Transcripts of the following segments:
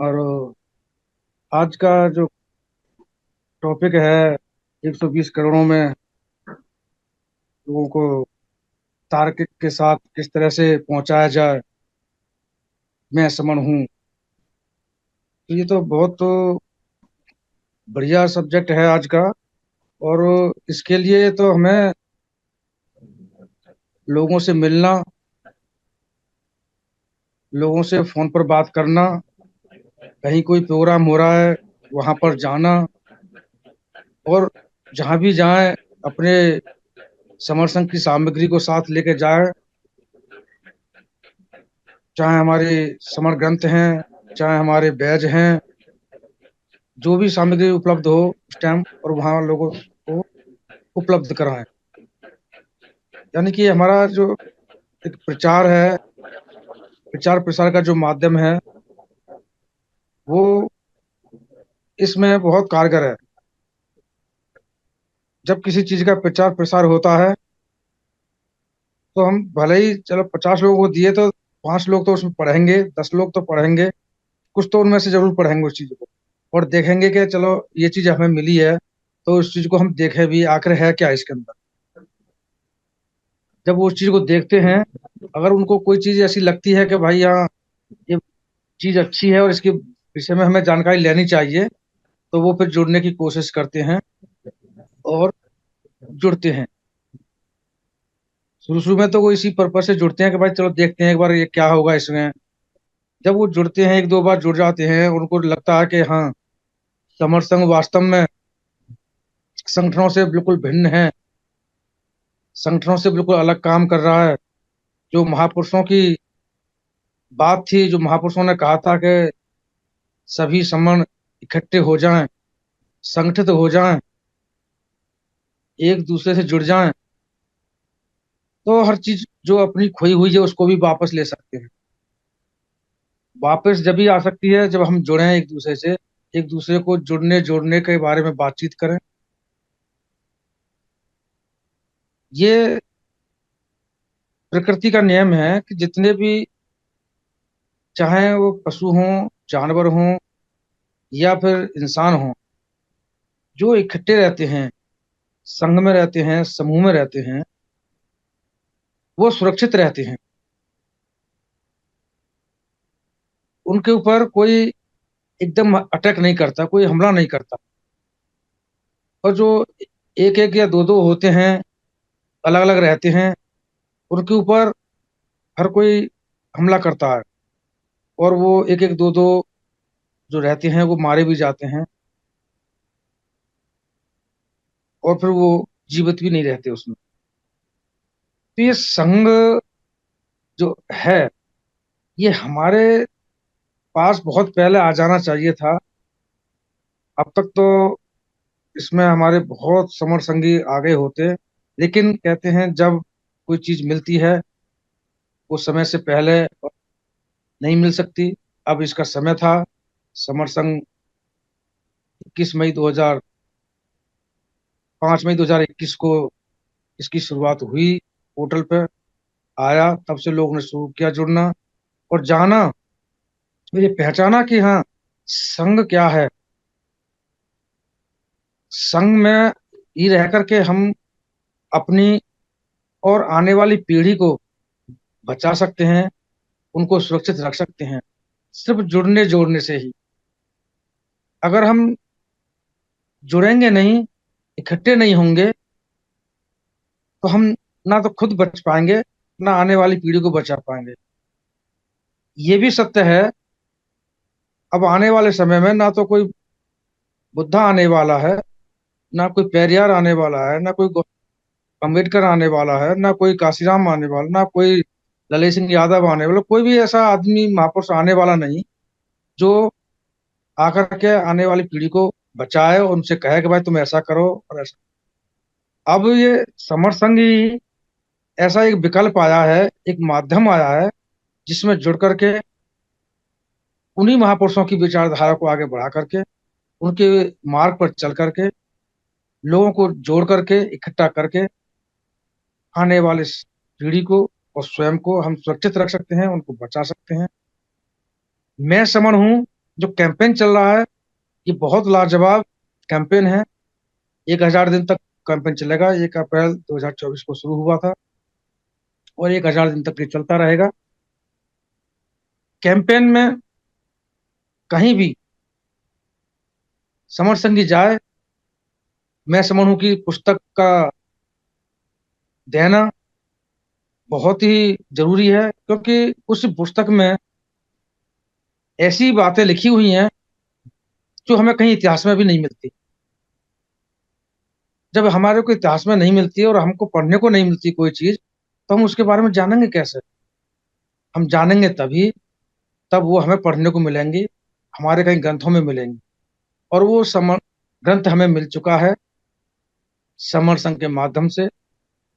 और आज का जो टॉपिक है 120 करोड़ों में लोगों को तार्किक के साथ किस तरह से पहुंचाया जाए। मैं समण हूँ। तो ये तो बहुत बढ़िया सब्जेक्ट है आज का। और इसके लिए तो हमें लोगों से मिलना, लोगों से फोन पर बात करना, कहीं कोई प्रोग्राम हो रहा है वहां पर जाना, और जहां भी जाएं अपने समर्थन की सामग्री को साथ लेके जाएं। चाहे हमारे समर ग्रंथ हैं, चाहे हमारे बैज हैं, जो भी सामग्री उपलब्ध हो उस टाइम और वहाँ लोगों को उपलब्ध कराएं। यानी कि हमारा जो एक प्रचार है, प्रचार प्रसार का जो माध्यम है, वो इसमें बहुत कारगर है। जब किसी चीज का प्रचार प्रसार होता है तो हम भले ही चलो 50 लोगों को दिए तो 5 लोग तो उसमें पढ़ेंगे, 10 लोग तो पढ़ेंगे, कुछ तो उनमें से जरूर पढ़ेंगे उस चीज को और देखेंगे कि चलो ये चीज हमें मिली है, तो उस चीज को हम देखें भी आखिर है क्या इसके अंदर। जब वो उस चीज को देखते हैं, अगर उनको कोई चीज ऐसी लगती है कि भाई हाँ ये चीज अच्छी है और इसके विषय में हमें जानकारी लेनी चाहिए, तो वो फिर जुड़ने की कोशिश करते हैं और जुड़ते हैं। शुरू शुरू में तो वो इसी पर्पज से जुड़ते हैं कि भाई चलो देखते हैं एक बार ये क्या होगा इसमें। जब वो जुड़ते हैं, एक दो बार जुड़ जाते हैं, उनको लगता है कि हाँ समर संघ वास्तव में संगठनों से बिल्कुल भिन्न है, संगठनों से बिल्कुल अलग काम कर रहा है। जो महापुरुषों की बात थी, जो महापुरुषों ने कहा था कि सभी समण इकट्ठे हो जाएं, संगठित हो जाएं, एक दूसरे से जुड़ जाएं, तो हर चीज जो अपनी खोई हुई है उसको भी वापस ले सकते हैं। वापस जब भी आ सकती है जब हम जुड़े एक दूसरे से, एक दूसरे को जुड़ने जोड़ने के बारे में बातचीत करें। ये प्रकृति का नियम है कि जितने भी, चाहे वो पशु हों, जानवर हों, या फिर इंसान हों, जो इकट्ठे रहते हैं, संघ में रहते हैं, समूह में रहते हैं, वो सुरक्षित रहते हैं। उनके ऊपर कोई एकदम अटैक नहीं करता, कोई हमला नहीं करता। और जो एक एक या दो दो होते हैं, अलग अलग रहते हैं, उनके ऊपर हर कोई हमला करता है और वो एक एक दो दो जो रहते हैं वो मारे भी जाते हैं और फिर वो जीवित भी नहीं रहते उसमें। तो ये संघ जो है, ये हमारे पास बहुत पहले आ जाना चाहिए था। अब तक तो इसमें हमारे बहुत समर संगी आगे होते, लेकिन कहते हैं जब कोई चीज मिलती है वो समय से पहले नहीं मिल सकती। अब इसका समय था। समर संघ 5 मई 2021 को इसकी शुरुआत हुई, पोर्टल पे आया, तब से लोगों ने शुरू किया जुड़ना और जाना, ये पहचाना कि हाँ संघ क्या है। संघ में ही रह करके हम अपनी और आने वाली पीढ़ी को बचा सकते हैं, उनको सुरक्षित रख सकते हैं, सिर्फ जुड़ने जोड़ने से ही। अगर हम जुड़ेंगे नहीं, इकट्ठे नहीं होंगे, तो हम ना तो खुद बच पाएंगे, ना आने वाली पीढ़ी को बचा पाएंगे। ये भी सत्य है, अब आने वाले समय में ना तो कोई बुद्धा आने वाला है, ना कोई पेरियार आने वाला है, ना कोई अम्बेडकर आने वाला है, ना कोई काशीराम आने वाला, ना कोई ललित सिंह यादव आने वाला, कोई भी ऐसा आदमी महापुरुष आने वाला नहीं जो आकर के आने वाली पीढ़ी को बचाए और उनसे कहे कि भाई तुम ऐसा करो और ऐसा। अब ये समर संघ ही ऐसा एक विकल्प आया है, एक माध्यम आया है, जिसमें जुड़ करके उन्हीं महापुरुषों की विचारधारा को आगे बढ़ा करके, उनके मार्ग पर चल करके, लोगों को जोड़ करके, इकट्ठा करके आने वाले पीढ़ी को और स्वयं को हम सुरक्षित रख सकते हैं, उनको बचा सकते हैं। मैं समण हूँ जो कैंपेन चल रहा है ये बहुत लाजवाब कैंपेन है। 1,000 दिन तक कैंपेन चलेगा। 1 अप्रैल 2024 को शुरू हुआ था और 1,000 दिन तक ये चलता रहेगा। कैंपेन में कहीं भी समर संगी जाए, मैं समर हूं की पुस्तक का देना बहुत ही जरूरी है, क्योंकि उस पुस्तक में ऐसी बातें लिखी हुई हैं जो हमें कहीं इतिहास में भी नहीं मिलती। जब हमारे को इतिहास में नहीं मिलती है और हमको पढ़ने को नहीं मिलती कोई चीज, तो हम उसके बारे में जानेंगे कैसे? हम जानेंगे तभी, तब वो हमें पढ़ने को मिलेंगी, हमारे कहीं ग्रंथों में मिलेंगी। और वो समर ग्रंथ हमें मिल चुका है समर संघ के माध्यम से।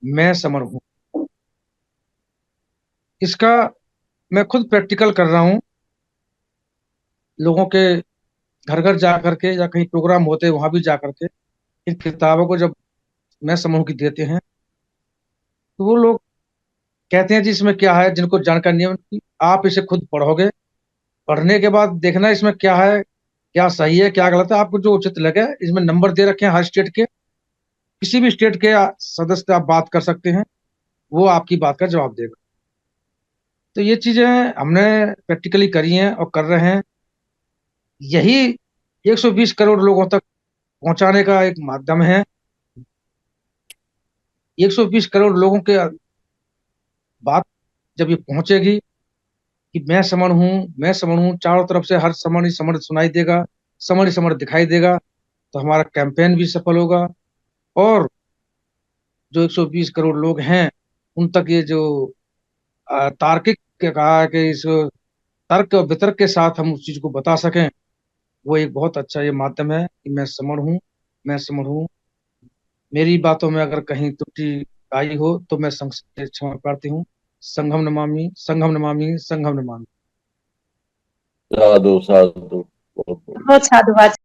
मैं समर हूँ, इसका मैं खुद प्रैक्टिकल कर रहा हूँ। लोगों के घर घर जा करके या कहीं प्रोग्राम होते हैं वहां भी जा करके इन किताबों को जब मैं समूह की देते हैं, तो वो लोग कहते हैं जी इसमें क्या है। जिनको जानकारी नहीं है उनकी, आप इसे खुद पढ़ोगे, पढ़ने के बाद देखना इसमें क्या है, क्या सही है क्या गलत है, आपको जो उचित लगे। इसमें नंबर दे रखे हैं हर स्टेट के, किसी भी स्टेट के सदस्य से आप बात कर सकते हैं, वो आपकी बात का जवाब देगा। तो ये चीजें हमने प्रैक्टिकली करी हैं और कर रहे हैं। यही 120 करोड़ लोगों तक पहुंचाने का एक माध्यम है। 120 करोड़ लोगों के बात जब ये पहुंचेगी कि मैं समण हूँ, मैं समण हूँ, चारों तरफ से हर समण ही समण सुनाई देगा, समण ही समण दिखाई देगा, तो हमारा कैंपेन भी सफल होगा। और जो 120 करोड़ लोग हैं उन तक ये जो तार्किक के कहा है कि इस तर्क और वितर्क के साथ हम उस चीज को बता सकें, वो एक बहुत अच्छा ये माध्यम है कि मैं समण हूँ, मैं समण हूँ। मेरी बातों में अगर कहीं त्रुटि आई हो तो मैं संघ से क्षमा प्रार्थी हूँ। संघम नमामि, संघम नमामि, संघम नमामि। साधु साधु, बहुत बहुत। बहुत साधुवाद।